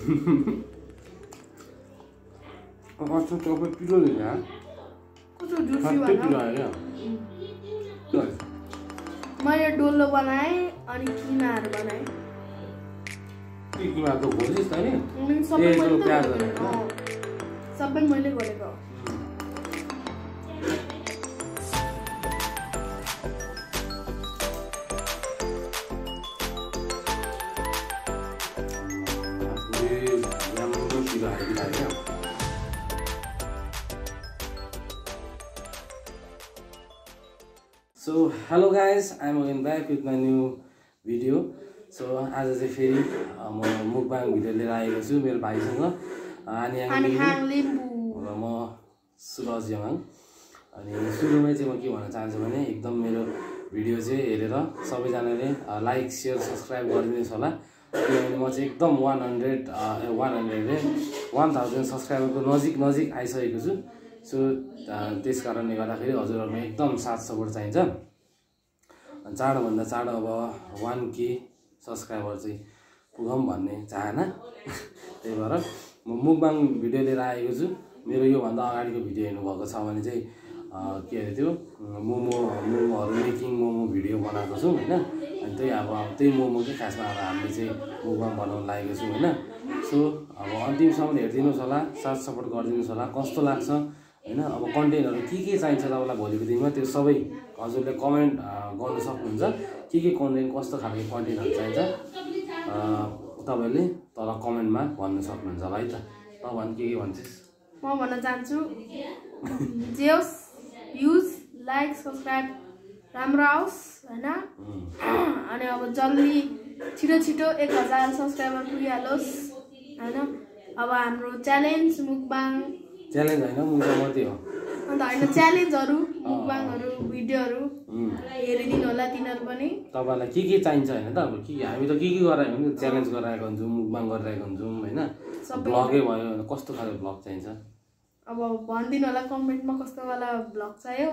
अच्छा तपाईँ पिरो लिन्छ कस्तो जुसी भन मैले डोलो बनाएँ अनि किमाहरू बनाएँ किमा त घोलिस् त नि सबै मैले गरेको So hello guys, I'm again back with my new video. So आज चाहिँ फेरि म मुकबाङ भिडियो लिएर आएको छु मेरो भाइसँग अनि र म सुरज यङाङ। अनि सुरुमै चाहिँ म के भन्न चाहन्छु भने एकदम मेरो भिडियो चाहिँ हेरेर सबैजनाले लाइक शेयर सब्सक्राइब गरिदिनुहोस् होला किनभने म चाहिँ एकदम 1000 सब्सक्राइबरको नजिक आइसकेको छु। सो त्यस कारणले गर्दाखेरि हजुरहरुको एकदम साथ सपोर्ट चाहिन्छ। चाँडोभन्दा चाँडो अब 1K सब्सक्राइबर चाहिँ पुगौँ भन्ने चाहना त्यही भएर म मुकबाङ भिडियो लिएर आएको छु। मेरो यो भन्दा अगाडिको भिडियो हेर्नु भएको छ भने चाहिँ के अरे त्यो मोमोहरु मेकिङ मोमो भिडियो बनाएको छु हैन। अनि त्यही मोमोकै खासमा अब हामीले चाहिँ मुकबाङ बनाउन लागेको छौं हैन। सो अब अन्तिमसम्म हेर्दिनुस् होला, साथ सपोर्ट गरिदिनुस् होला। कस्तो लाग्छ हैन, अब कन्टेन्टहरु के चाहिन्छ तपाईँलाई भोलिको दिनमा त्यो सबै हजुरले कमेन्ट गर्न सक्नुहुन्छ। के कन्टेन्ट कस्तो खालको कन्टेन्टहरु चाहिन्छ तपाईले तल कमेन्टमा भन्न सक्नुहुन्छ होला है त। त भन् के भन्छस्? म भन्न चाहन्छु जेओस् भ्युज लाइक सब्स्क्राइब राम्रो आओस् हैन। अनि अब जल्दी छिटो 1000 सब्स्क्राइबर पुगिहालोस् हैन। अब हाम्रो च्यालेन्ज मुकबाङ च्यालेन्ज हैन मुकबाङ मात्रै हो। अन्त हैन च्यालेन्जहरु मुकबाङहरु भिडियोहरु हेरिदिनु होला तिनीहरु पनि। तपाईलाई के चाहिन्छ हैन त। अब हामी त के गराएको हुन्छ, च्यालेन्ज गराएको हुन्छौं, मुकबाङ गरिरहेको हुन्छौं हैन। ब्लगै भयो भने कस्तो खालको ब्लग चाहिन्छ अब भनिदिनु होला कमेन्टमा कस्तो वाला ब्लग चाहियो।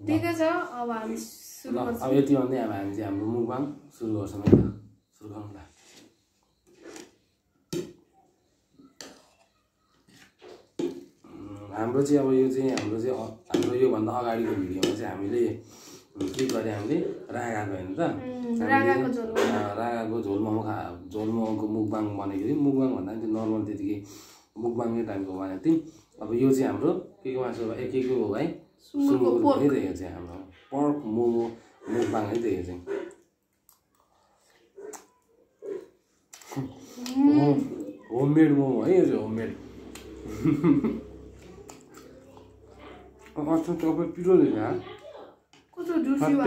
ठिकै छ अब हामी सुरु गर्छौं। अब यति भन्दै अब हामी चाहिँ हाम्रो मुकबाङ सुरु गर्छौं है त। सुरु गरौँ ल। हाम्रो चाहिँ अब यो चाहिँ हाम्रो यो भन्दा अगाडिको भिडियोमा चाहिँ हामीले के गरे हामीले रागाको हैन त। रागाको झोल मोमोको मुकबाङ बनेको थियो। मुकबाङ भन्दा पनि नर्मल त्यतिकै मुकबाङै टाइपको बनाएको थियौँ। अब यो चाहिँ हाम्रो के मासु हो भाइ? सुँगुरको है त। यो चाहिँ हाम्रो पर्क मोमो मुकबाङ है त। यो चाहिँ होममेड मोमो है। यो चाहिँ होममेड। अच्छा तपाईँ पिरो लिन्छ कस्तो जुसी भन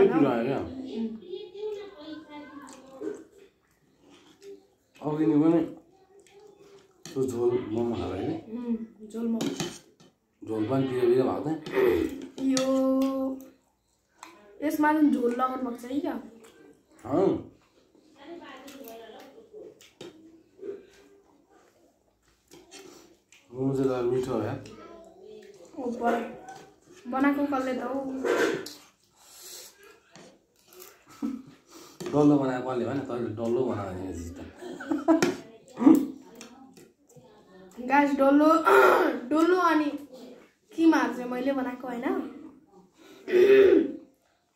अघि नि पनि त्यो झोल मोमो खाएको हैन। झोल मोमो झोल पनि पिरो भएको त। यो यसमा पनि झोल लगाउनु पर्छ है क्या। मोमो चाहिँ मिठो हो यार। बनाएको कसले त हो? डल्लो बनाएको कसले भने तैँले डल्लो बनाएको त। गाइस डल्लो अनि किमाहरू चाहिँ मैले बनाएको हैन।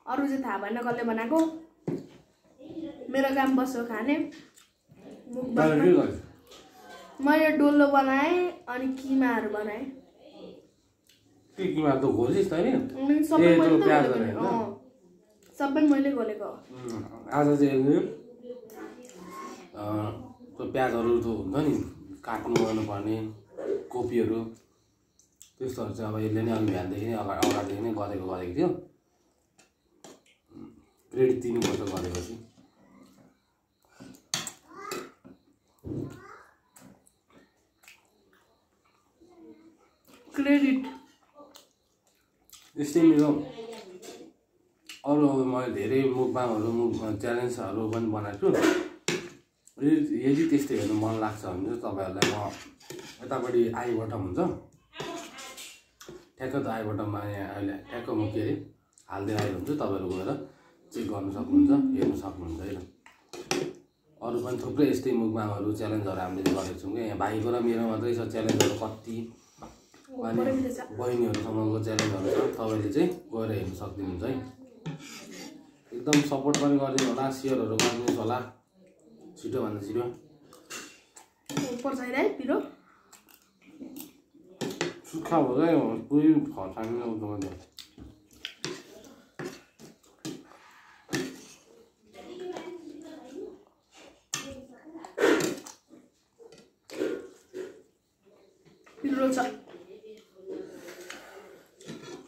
अरु चाहिँ थाहा भएन कसले बनाएको। मेरो काम बस्यो खाने। मैले डल्लो बनाएँ अनि किमाहरू बनाएँ। किमा त घोलिस् त नि सबै मैले घोलेको। आज चाहिँ त्यो प्याजहरु त हुन्छ नि काट्नु गर्नुपर्ने कोपीहरु त्यस्तोहरु चाहिँ अब यसले नै अलि बिहानदेखि नै अगाडिदेखि नै गरेको थियो। क्रेडिट दिनुपर्छ गरेपछि। क्रेडिट यस्तै मेरो अरु मैले धेरै मुकबाङहरु च्यालेन्जहरु पनि बनाएको छु। यदि त्यस्तै हेर्नु मन लाग्छ भने चाहिँ तपाईहरुलाई म यतापट्टि आई बटम हुन्छ ठ्याक्क त आई बटममा यहाँ अहिले ठ्याक्क म के अरे हाल्दै आएको हुन्छ। तपाईहरु गएर चेक गर्न सक्नुहुन्छ, हेर्न सक्नुहुन्छ है। अरू पनि थुप्रै यस्तै मुकबाङहरू च्यालेन्जहरू हामीले गरेको छौँ क्या। यहाँ भाइको र मेरो मात्रै छ च्यालेन्जहरू कति, अनि बहिनीहरूसँगको च्यालेन्जहरू छ। तपाईँले चाहिँ गएर हेर्नु सक्नुहुन्छ है। एकदम सपोर्ट पनि गरिदिनु होला, सेयरहरू गरिदिनुहोस् होला छिटोभन्दा छिटो। सुक्खा भयो पुरै खर्सानी उठाउँदै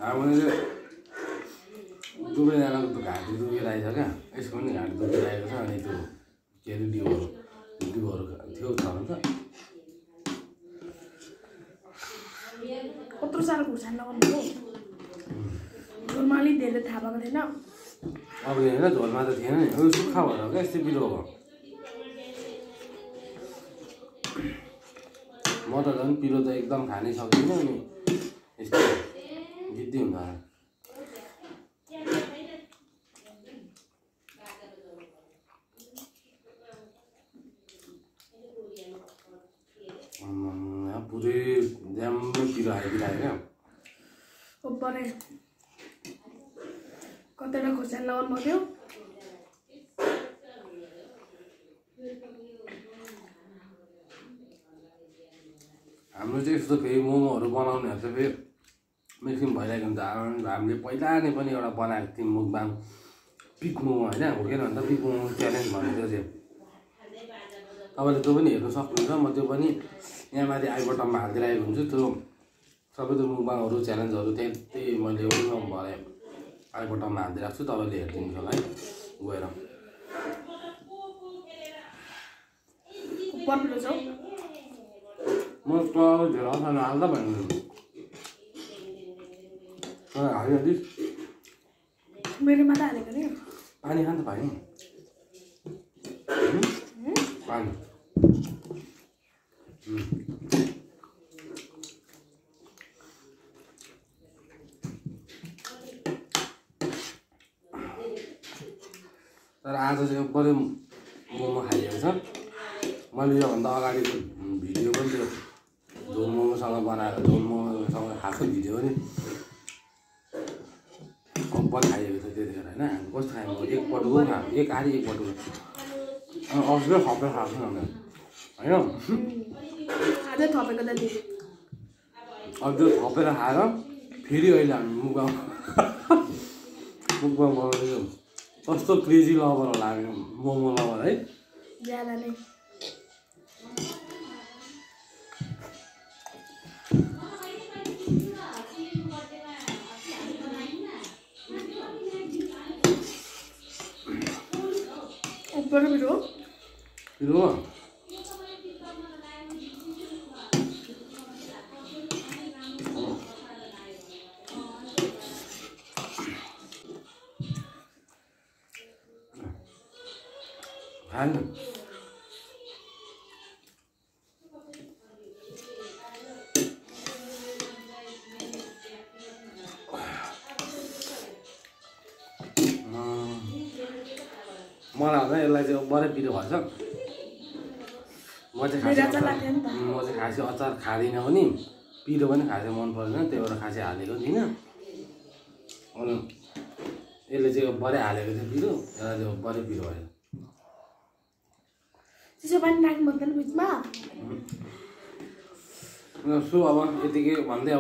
हामीले दुवैजनाको त घाँटी दुखिरहेको छ क्या। यसको पनि घाँटी दुखिरहेको छ। अनि त्यो के अरे डिउहरू थियो छ भने त कत्रो साह्रो खुर्सानी लगाउनु हो। झोलमा अलिक धेरै थाहा भएको थिएन। अब होइन झोलमा त थिएन नि, यो सुक्खा भएर क्या यस्तो पिरो हो। म त झन् पिरो त एकदम खानै सक्दिनँ। अनि यस्तो जिद्दी हुन्छ। पुरै ड्याम्मै पिरो आइदिरहेको क्या। ओपरे कतिवटा खुर्सानी लगाउनु पर्यो। हाम्रो चाहिँ यस्तो फेरि मोमोहरू बनाउनेहरू चाहिँ फेरि मिक्सिङ भइरहेको हुन्छ। हामीले पहिला नै पनि एउटा बनाएको थियौँ मुकबाङ पिक मोमो होइन, हो कि भन्दा पिक मोमो च्यालेन्ज भनेको चाहिँ तपाईँले त्यो पनि हेर्नु सक्नुहुन्छ। म त्यो पनि यहाँ माथि आई बटनमा हालिदिइरहेको हुन्छु। त्यो सबै त्यो मुकबाङहरू च्यालेन्जहरू त्यही मैले एउटा भरे आई बटनमा हालिदिइरहेको छु। तपाईँले हेरिदिनुहोस् होला है गएर। म त धेरै असार हाल्दा भन्नु हालिदिनुहोस्। मेरो मात्रै हालेको नि। पानी खान त पानी पानी तर आज चाहिँ बढी मोमो खाइएको छ। मैले योभन्दा अगाडिको भिडियो पनि त्यो झोल मोमोसँग बनाएर झोल मोमोसँग खाएको भिडियो पनि कम्पल खाइएको छ त्यतिखेर होइन। हामी कस्तो खायौँ एक पटुको खाएको, एक आधी एक पटुको अनि अझै थपेर खाएको होइन। अझै थपेको त अझै थपेर खाएर फेरि अहिले हामी मुकबाङ बनाउँदैछौँ। कस्तो क्रेजी लभर होला हामी मोमो लभर है। ज्यादा नै पिरो पिरो खानु मलाई हुँदा यसलाई चाहिँ बढी पिरो भन्छ। म चाहिँ खासै अचार खाँदिनँ पनि, पिरो पनि खासै मन पर्दैन, त्यही भएर खासै हालेको थिइनँ। अनि यसले चाहिँ बढी हालेको थियो पिरो, यसलाई चाहिँ बढी पिरो भयो। चिसो पानी राख्नु पर्दैन बिचमा। सो अब यतिकै भन्दै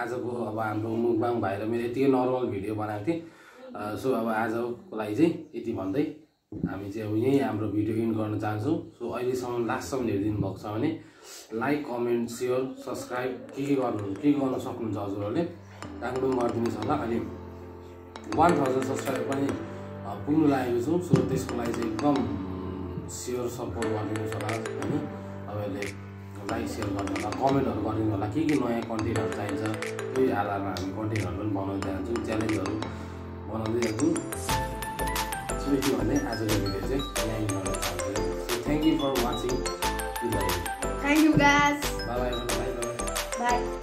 आजको अब हाम्रो मुकबाङ भएर मेरो यतिकै नर्मल भिडियो बनाएको थिएँ। सो अब आजको लागि चाहिँ यति भन्दै हामी चाहिँ अब यहीँ हाम्रो भिडियो इन गर्न चाहन्छौँ। सो अहिलेसम्म लास्टसम्म हेरिदिनु भएको छ भने लाइक, कमेन्ट, सेयर, सब्सक्राइब के गर्न सक्नुहुन्छ हजुरहरूले राम्रो गरिदिनुहोस् होला। अनि 1000 सब्सक्राइब पनि पुग्नु लागेको छौँ। सो त्यसको लागि चाहिँ एकदम सेयर सपोर्ट गरिदिनुहोस् होला होइन। तपाईँहरूले लाइक सेयर गर्नु होला, कमेन्टहरू गरिदिनु होला। के नयाँ कन्टेन्टहरू चाहिन्छ त्यही आधारमा हामी कन्टेन्टहरू पनि बनाउँदै जान्छौँ, च्यालेन्जहरू बनाउँदै जान्छौँ। सो यति भन्दै आजको भिडियो चाहिँ यहीँ गर्न चाहन्छु। So thank you for watching. Thank you guys. Bye by.